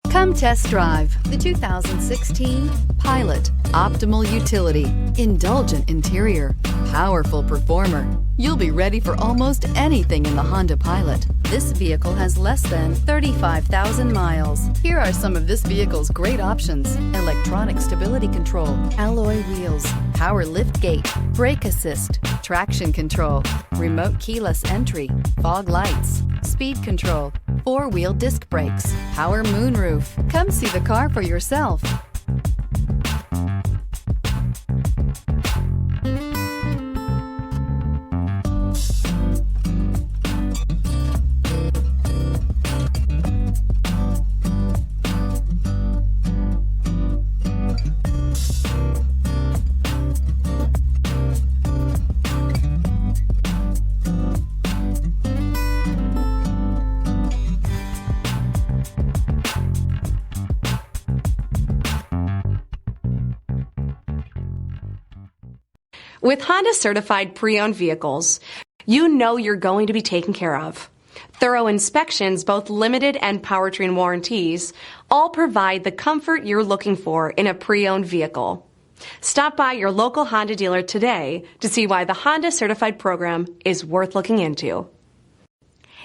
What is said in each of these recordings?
Come test drive the 2016 Pilot. Optimal utility, indulgent interior, powerful performer. You'll be ready for almost anything in the Honda Pilot. This vehicle has less than 35,000 miles. Here are some of this vehicle's great options: electronic stability control, alloy wheels, power lift gate, brake assist, traction control, remote keyless entry, fog lights, speed control, four-wheel disc brakes, power moonroof. Come see the car for yourself. With Honda certified pre-owned vehicles, you know you're going to be taken care of. Thorough inspections, both limited and powertrain warranties, all provide the comfort you're looking for in a pre-owned vehicle. Stop by your local Honda dealer today to see why the Honda certified program is worth looking into.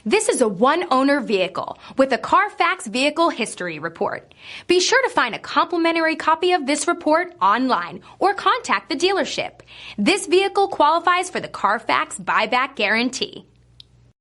This is a one-owner vehicle with a Carfax Vehicle History Report. Be sure to find a complimentary copy of this report online or contact the dealership. This vehicle qualifies for the Carfax Buyback Guarantee.